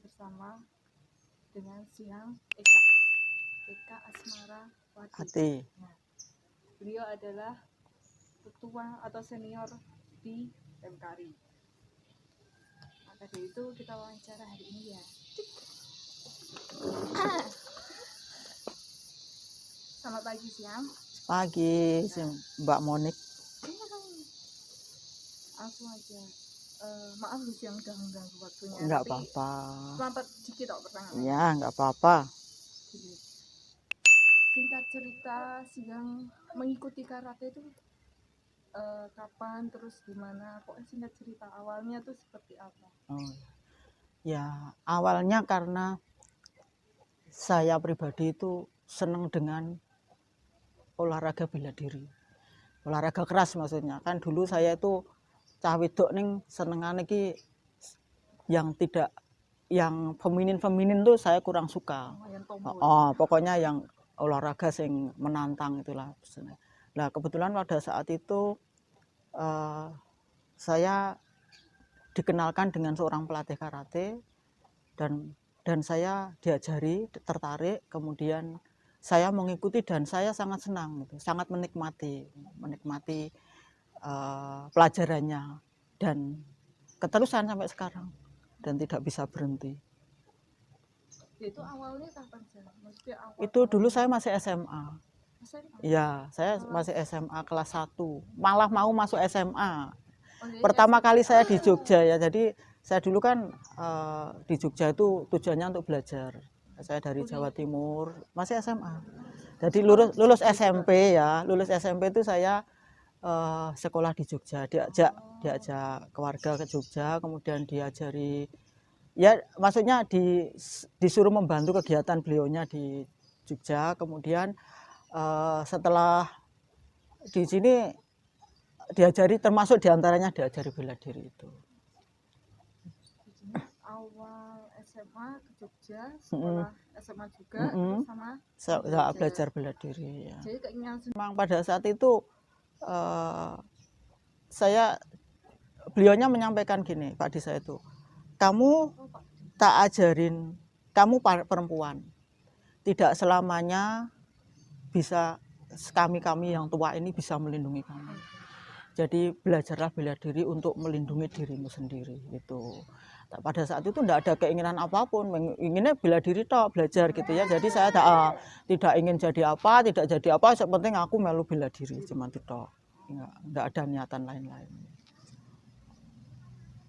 bersama dengan Siang Eka Asmara Wati. Nah, beliau adalah ketua atau senior di Pemkari. Maka dari itu kita wawancara hari ini ya. Selamat pagi Siang. Pagi, Mbak Monik. Langsung aja. Maaf lu Siang udah mengganggu waktunya. Enggak apa-apa. Selamat dikit kok pertanyaan. Ya, enggak apa-apa. Singkat cerita Siang mengikuti karate itu kapan, terus gimana? Pokoknya singkat cerita awalnya tuh seperti apa? Oh, ya, awalnya karena saya pribadi itu senang dengan olahraga bela diri. Olahraga keras maksudnya. Kan dulu saya itu cah wedok ning senengane iki yang tidak, yang feminin tuh saya kurang suka. Pokoknya yang olahraga sing menantang itulah. Nah kebetulan pada saat itu saya dikenalkan dengan seorang pelatih karate dan saya diajari, tertarik, kemudian saya mengikuti dan saya sangat senang, gitu, sangat menikmati pelajarannya dan keterusan sampai sekarang dan tidak bisa berhenti. Itu awalnya kapan sih? Maksudnya Itu dulu saya masih SMA. Ya, saya masih SMA kelas 1. Malah mau masuk SMA. Pertama kali saya di Jogja ya. Jadi saya dulu kan di Jogja itu tujuannya untuk belajar. Saya dari Jawa Timur, masih SMA. Jadi lulus SMP ya. Lulus SMP itu saya sekolah di Jogja, diajak keluarga ke Jogja, kemudian diajari, ya maksudnya disuruh membantu kegiatan beliaunya di Jogja. Kemudian setelah di sini diajari, termasuk diantaranya diajari bela diri itu. Awal SMA ke Jogja, sekolah SMA juga, sama belajar bela diri. Ya. Jadi keinginan memang pada saat itu beliaunya menyampaikan gini, Pak Di, saya itu, kamu tak ajarin, kamu perempuan, tidak selamanya bisa kami yang tua ini bisa melindungi kamu. Jadi belajarlah bela diri untuk melindungi dirimu sendiri gitu. Pada saat itu tidak ada keinginan apapun, inginnya bela diri toh, belajar gitu ya. Jadi saya tidak ingin jadi apa, tidak jadi apa, yang penting aku melu bela diri, cuma itu toh. Enggak ada niatan lain-lain.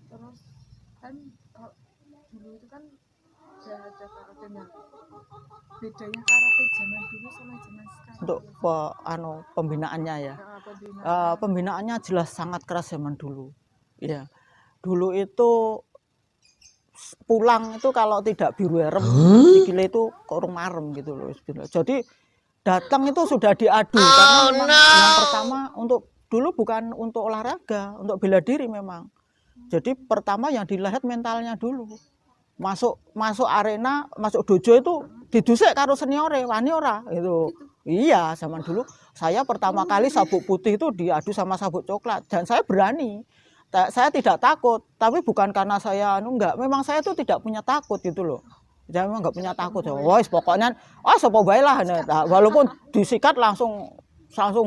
Terus kan dulu itu kan udah ada karatenya. Bedanya karate zaman dulu sama zaman sekarang. Untuk pembinaannya ya. Pembinaannya jelas sangat keras zaman dulu. Ya. Dulu itu pulang itu kalau tidak biru herem, sikile itu korung marem gitu loh. Jadi datang itu sudah diadu karena memang yang pertama untuk dulu bukan untuk olahraga, untuk bela diri memang. Jadi pertama yang dilihat mentalnya dulu. Masuk arena, masuk dojo itu didusek karo seniore, wani ora gitu. Iya, zaman dulu saya pertama kali sabuk putih itu diadu sama sabuk coklat dan saya berani. Saya tidak takut, tapi bukan karena saya enggak, memang saya tuh tidak punya takut gitu loh. Saya memang enggak punya takut. Wes pokoknya sapa bae lah. Walaupun disikat langsung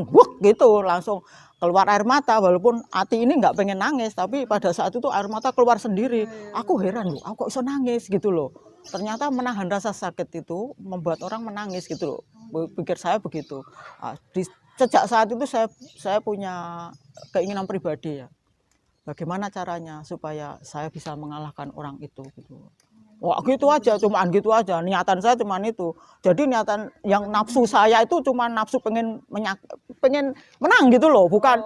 wuk gitu, langsung keluar air mata, walaupun hati ini enggak pengen nangis, tapi pada saat itu air mata keluar sendiri. Aku heran loh, aku kok bisa nangis gitu loh. Ternyata menahan rasa sakit itu membuat orang menangis gitu loh. Pikir saya begitu. Sejak saat itu saya punya keinginan pribadi ya. Bagaimana caranya supaya saya bisa mengalahkan orang itu gitu. Wah gitu aja, cuman gitu aja. Niatan saya cuman itu. Jadi niatan yang nafsu saya itu cuma nafsu pengen menang gitu loh, bukan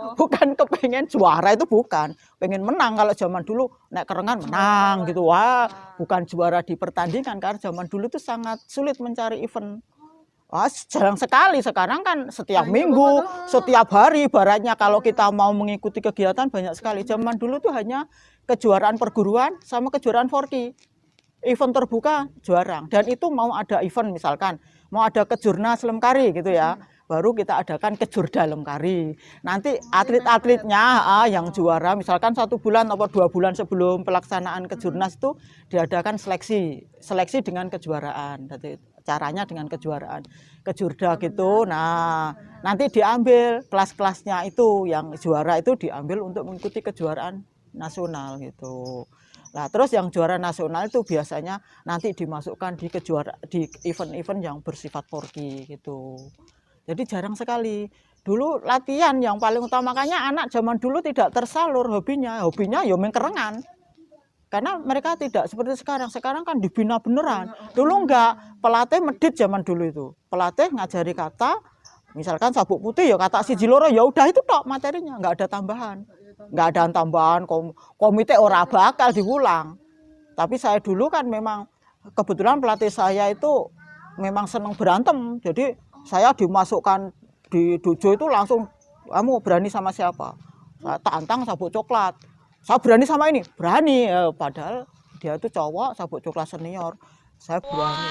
kepengen juara, itu bukan. Pengen menang. Kalau zaman dulu nek kerengan menang gitu. Wah, bukan juara di pertandingan, karena zaman dulu itu sangat sulit mencari event. Jarang sekali, sekarang kan setiap minggu, setiap hari ibaratnya kalau kita mau mengikuti kegiatan banyak sekali. Zaman dulu tuh hanya kejuaraan perguruan sama kejuaraan Forky. Event terbuka jarang, dan itu mau ada event misalkan, mau ada kejurnas Lemkari gitu ya. baru kita adakan kejurda Lemkari. Nanti atlet-atletnya yang juara, misalkan 1 bulan atau 2 bulan sebelum pelaksanaan kejurnas itu diadakan seleksi dengan kejuaraan. Jadi caranya dengan kejuaraan, kejurda gitu. Nah, nanti diambil kelas-kelasnya itu, yang juara itu diambil untuk mengikuti kejuaraan nasional gitu. Nah, terus yang juara nasional itu biasanya nanti dimasukkan di event-event yang bersifat porki gitu. Jadi jarang sekali. Dulu latihan yang paling utama, makanya anak zaman dulu tidak tersalur hobinya ya main kerengan. Karena mereka tidak seperti sekarang. Sekarang kan dibina beneran. Dulu enggak, pelatih medit zaman dulu itu. Pelatih ngajari kata, misalkan sabuk putih ya kata siji loro, ya udah itu tok materinya, enggak ada tambahan. Enggak ada tambahan, komite ora bakal diulang. Tapi saya dulu kan memang kebetulan pelatih saya itu memang senang berantem. Jadi saya dimasukkan di dojo itu langsung, kamu berani sama siapa? Saya tantang sabuk coklat. Saya berani sama ini, berani. Padahal dia itu cowok, sabuk coklat senior. Saya berani.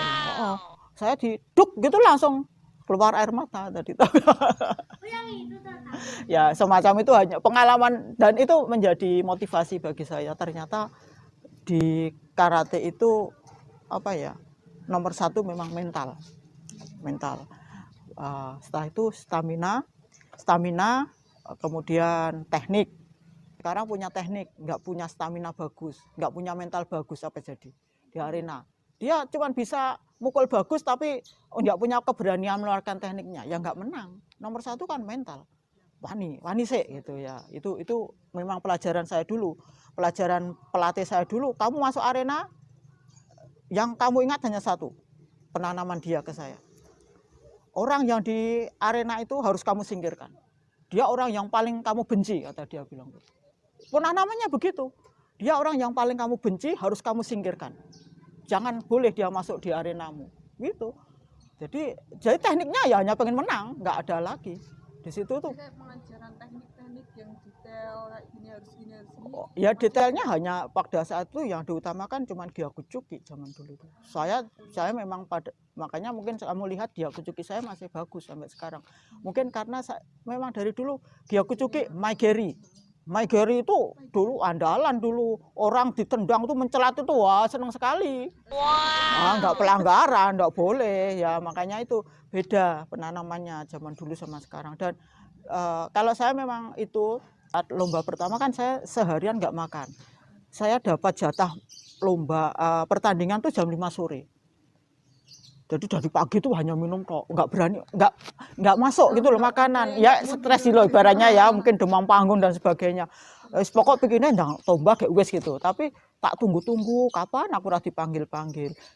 Saya diduk gitu langsung keluar air mata tadi. Ya semacam itu, hanya pengalaman, dan itu menjadi motivasi bagi saya. Ternyata di karate itu nomor 1 memang mental. Setelah itu stamina, kemudian teknik. Sekarang punya teknik, nggak punya stamina bagus, nggak punya mental bagus, apa jadi di arena. Dia cuma bisa mukul bagus tapi nggak punya keberanian mengeluarkan tekniknya, ya nggak menang. Nomor 1 kan mental. Wani sih gitu ya. Itu memang pelajaran saya dulu. Pelajaran pelatih saya dulu, kamu masuk arena yang kamu ingat hanya 1, penanaman dia ke saya. Orang yang di arena itu harus kamu singkirkan. Dia orang yang paling kamu benci, kata dia bilang. Penanamannya begitu. Dia orang yang paling kamu benci, harus kamu singkirkan. Jangan boleh dia masuk di arenamu. Gitu. Jadi tekniknya ya hanya pengen menang, nggak ada lagi. Di situ tuh. Kayak pengajaran teknik-teknik yang detail, kayak gini harus gini. Ya detailnya hanya pada saat itu yang diutamakan cuma Gyakuchuki zaman dulu itu. Saya memang makanya mungkin kamu lihat Gyakuchuki saya masih bagus sampai sekarang. Mungkin karena memang dari dulu Gyakuchuki Maigeri itu dulu andalan dulu, orang ditendang tuh mencelat itu wah senang sekali. Enggak pelanggaran, enggak boleh ya, makanya itu beda penanamannya zaman dulu sama sekarang. Dan kalau saya memang itu lomba pertama kan saya seharian nggak makan. Saya dapat jatah lomba pertandingan tuh jam 5 sore. Jadi dari pagi tuh hanya minum kok, nggak berani, nggak masuk gitu loh makanan. Ya stres sih loh ibaratnya ya, mungkin demam panggung dan sebagainya. Pokok bikinnya ndang tombak kayak wes gitu. Tapi tak tunggu kapan aku udah dipanggil.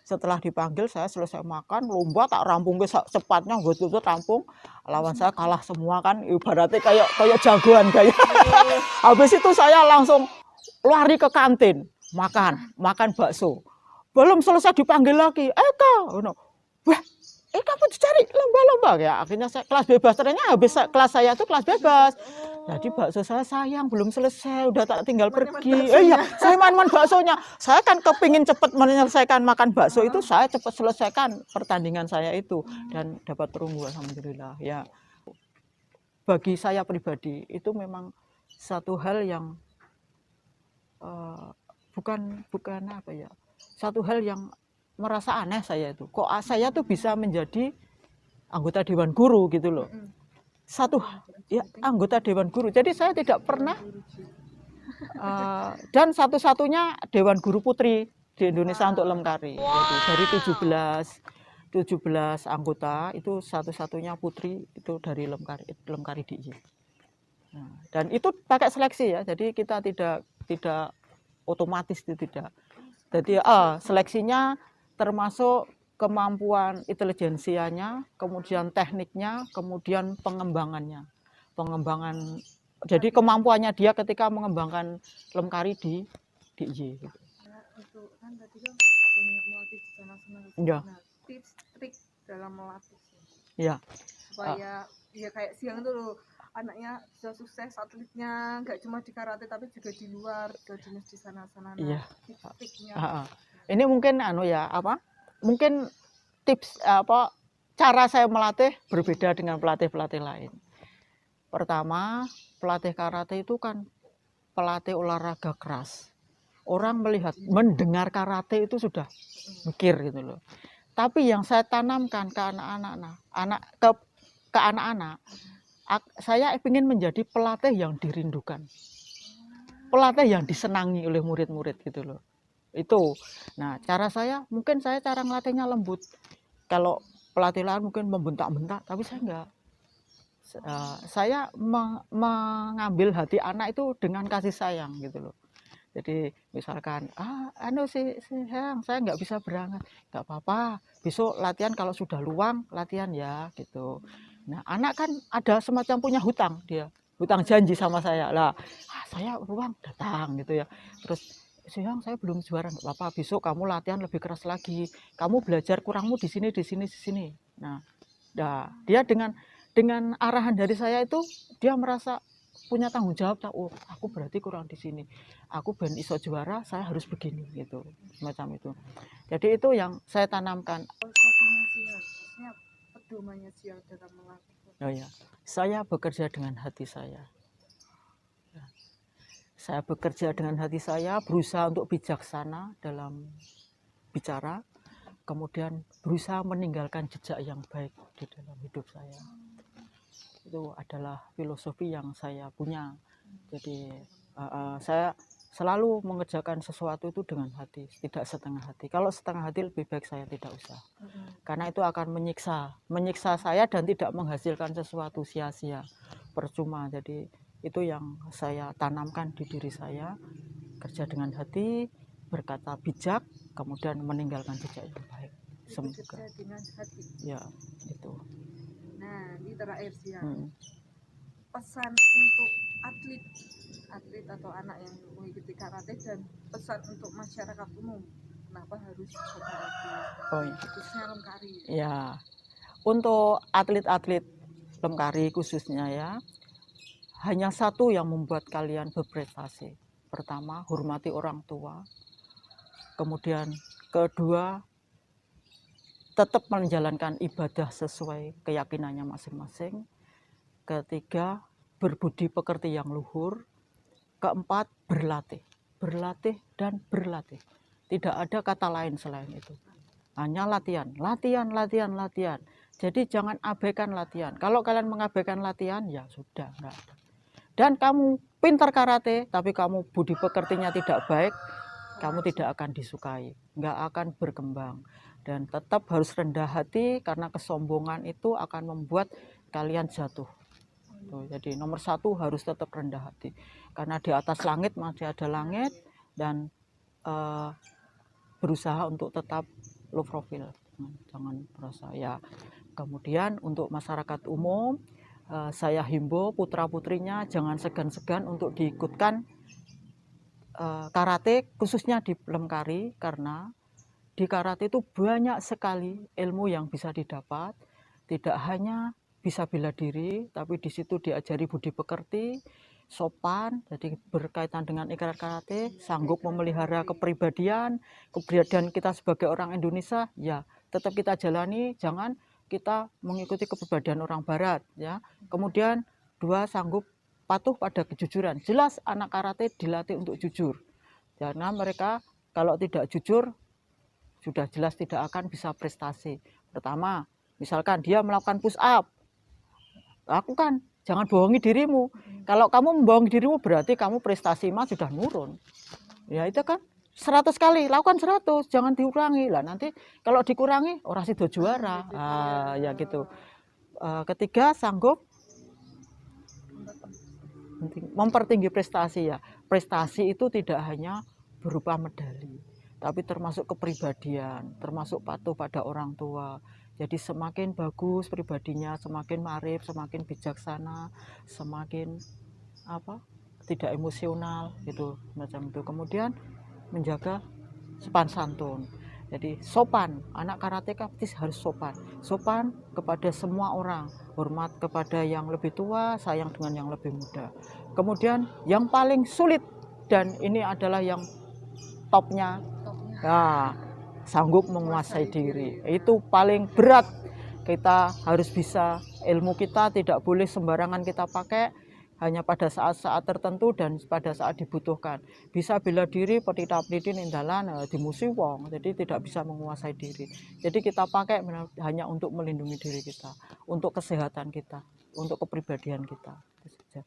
Setelah dipanggil saya selesai makan, lomba tak rampung ke cepatnya, gue rampung. Lawan saya kalah semua kan, ibaratnya kayak jagoan kayak. Habis itu saya langsung lari ke kantin, makan bakso. Belum selesai dipanggil lagi, wah, kamu dicari lomba-lomba ya. Akhirnya saya kelas bebas, ternyata habis kelas saya itu kelas bebas. Jadi bakso saya sayang belum selesai, udah tak tinggal pergi. Iya, saya main baksonya. Saya kan kepingin cepat menyelesaikan makan bakso itu, saya cepat selesaikan pertandingan saya itu dan dapat perunggu, alhamdulillah. Ya, bagi saya pribadi itu memang satu hal yang bukan satu hal yang merasa aneh saya itu. Kok saya tuh bisa menjadi anggota dewan guru gitu loh. Anggota dewan guru. Jadi saya tidak pernah dan satu-satunya dewan guru putri di Indonesia untuk Lemkari. Jadi dari 17 anggota itu satu-satunya putri itu dari Lemkari DIY. Nah, dan itu pakai seleksi ya. Jadi kita tidak otomatis itu tidak. Jadi seleksinya termasuk kemampuan intelijensianya, kemudian tekniknya, kemudian pengembangannya. Jadi kemampuannya dia ketika mengembangkan Lemkari di DIY. Itu kan tadi kan banyak melatih di sana-sana. Ya. Nah, tips trik dalam melatih. Ya. Supaya ya kayak siang itu loh, anaknya bisa sukses atletnya, nggak cuma di karate tapi juga di luar, jenis di sana-sana. Iya. Tips-triknya. Ini mungkin mungkin tips cara saya melatih berbeda dengan pelatih-pelatih lain. Pertama, pelatih karate itu kan pelatih olahraga keras. Orang melihat, mendengar karate itu sudah mikir gitu loh. Tapi yang saya tanamkan ke anak-anak, ke anak-anak, saya ingin menjadi pelatih yang dirindukan, pelatih yang disenangi oleh murid-murid gitu loh. Itu. Nah, cara saya mungkin cara ngelatihnya lembut. Kalau pelatih lain mungkin membentak-bentak, tapi saya enggak. Saya mengambil hati anak itu dengan kasih sayang gitu loh. Jadi misalkan, sayang, saya nggak bisa berangkat, nggak apa-apa, besok latihan kalau sudah luang latihan ya gitu. Nah, anak kan ada semacam punya hutang, dia hutang janji sama saya lah, saya luang datang gitu ya. Terus sayang, saya belum juara, nggak apa-apa, besok kamu latihan lebih keras lagi, kamu belajar kurangmu di sini di sini di sini. Nah, dia dengan arahan dari saya itu dia merasa punya tanggung jawab. Oh, aku berarti kurang di sini, aku ben iso juara, saya harus begini gitu, semacam itu. Jadi itu yang saya tanamkan. Pedomannya Sial dalam melatih. Oh ya, saya bekerja dengan hati saya. Saya bekerja dengan hati saya, berusaha untuk bijaksana dalam bicara, kemudian berusaha meninggalkan jejak yang baik di dalam hidup saya. Itu adalah filosofi yang saya punya. Jadi saya selalu mengerjakan sesuatu itu dengan hati, tidak setengah hati. Kalau setengah hati lebih baik saya tidak usah, karena itu akan menyiksa saya dan tidak menghasilkan sesuatu sia-sia, percuma. Jadi itu yang saya tanamkan di diri saya, kerja dengan hati, berkata bijak, kemudian meninggalkan jejak yang baik. Semoga. Kerja dengan hati. Ya, itu. Nah, ini terakhir sih ya. Pesan untuk atlet atau anak yang mengikuti karate dan pesan untuk masyarakat umum, kenapa harus karate? Oh, iya. Khususnya Lemkari. Ya, untuk atlet-atlet Lemkari khususnya ya, hanya satu yang membuat kalian berprestasi. Pertama, hormati orang tua. Kemudian kedua, tetap menjalankan ibadah sesuai keyakinannya masing-masing. Ketiga, berbudi pekerti yang luhur. Keempat, berlatih. Berlatih dan berlatih. Tidak ada kata lain selain itu. Hanya latihan, latihan, latihan, latihan. Jadi jangan abaikan latihan. Kalau kalian mengabaikan latihan, ya sudah, enggak ada. Dan kamu pintar karate, tapi kamu budi pekertinya tidak baik, kamu tidak akan disukai, enggak akan berkembang. Dan tetap harus rendah hati, karena kesombongan itu akan membuat kalian jatuh. Tuh, jadi nomor satu harus tetap rendah hati, karena di atas langit masih ada langit, dan berusaha untuk tetap low profile, jangan merasa ya. Kemudian untuk masyarakat umum, saya himbau putra-putrinya jangan segan-segan untuk diikutkan karate, khususnya di Lemkari, karena di karate itu banyak sekali ilmu yang bisa didapat. Tidak hanya bisa bela diri, tapi di situ diajari budi pekerti, sopan. Jadi berkaitan dengan ikrar karate, sanggup memelihara kepribadian kita sebagai orang Indonesia, ya tetap kita jalani, jangan kita mengikuti kepribadian orang Barat, ya. Kemudian dua, sanggup patuh pada kejujuran. Jelas anak karate dilatih untuk jujur, karena mereka kalau tidak jujur sudah jelas tidak akan bisa prestasi. Pertama, misalkan dia melakukan push up, lakukan, jangan bohongi dirimu. Kalau kamu membohongi dirimu berarti kamu prestasi mah sudah nurun. Ya itu kan 100 kali, lakukan 100, jangan diurangi. Lah nanti kalau dikurangi orang sido juara. Ya gitu. Ketiga, sanggup mempertinggi prestasi ya. Prestasi itu tidak hanya berupa medali, tapi termasuk kepribadian, termasuk patuh pada orang tua. Jadi semakin bagus pribadinya, semakin marif, semakin bijaksana, semakin tidak emosional gitu, macam itu. Kemudian menjaga sopan santun. Jadi sopan, anak karateka harus sopan. Sopan kepada semua orang, hormat kepada yang lebih tua, sayang dengan yang lebih muda. Kemudian yang paling sulit, dan ini adalah yang topnya, nah, sanggup menguasai diri. Itu paling berat. kita harus bisa, ilmu kita tidak boleh sembarangan kita pakai, hanya pada saat-saat tertentu dan pada saat dibutuhkan. Bisa bela diri petita peliti nindalan dimusuhi wong, jadi tidak bisa menguasai diri. Jadi kita pakai hanya untuk melindungi diri kita, untuk kesehatan kita, untuk kepribadian kita. Itu saja.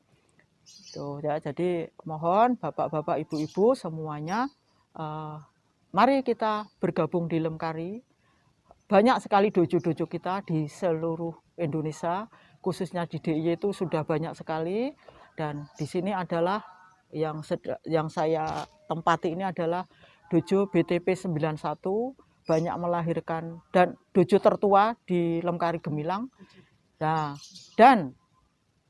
Tuh, ya, jadi mohon bapak-bapak, ibu-ibu semuanya, mari kita bergabung di Lemkari. Banyak sekali dojo-dojo kita di seluruh Indonesia, khususnya di DIY itu sudah banyak sekali. Dan di sini adalah yang saya tempati ini adalah dojo BTP 91, banyak melahirkan, dan dojo tertua di Lemkari Gemilang. Nah, dan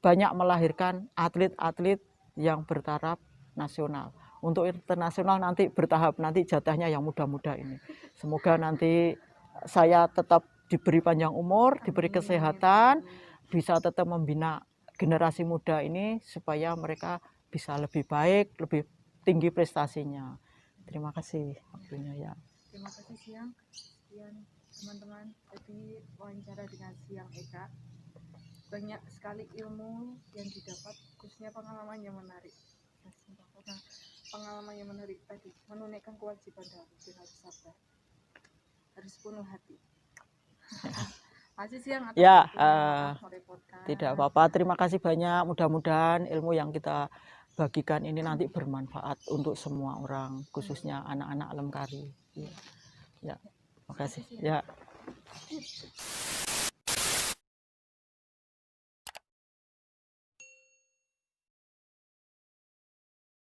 banyak melahirkan atlet-atlet yang bertaraf nasional. Untuk internasional nanti bertahap, nanti jatahnya yang muda-muda ini. Semoga nanti saya tetap diberi panjang umur, diberi kesehatan, bisa tetap membina generasi muda ini supaya mereka bisa lebih baik, lebih tinggi prestasinya. Terima kasih waktunya ya. Terima kasih Siang. Sekian teman-teman, tadi wawancara dengan Siang Eka. Banyak sekali ilmu yang didapat, khususnya pengalaman yang menarik. Nah, pengalaman yang menarik tadi, menunaikan kewajiban harus sabar, harus penuh hati. Masih Siang atas Ya, merepotkan. tidak apa-apa. Terima kasih banyak. Mudah-mudahan ilmu yang kita bagikan ini nanti bermanfaat untuk semua orang, khususnya anak-anak Lemkari. Ya, terima kasih. Ya.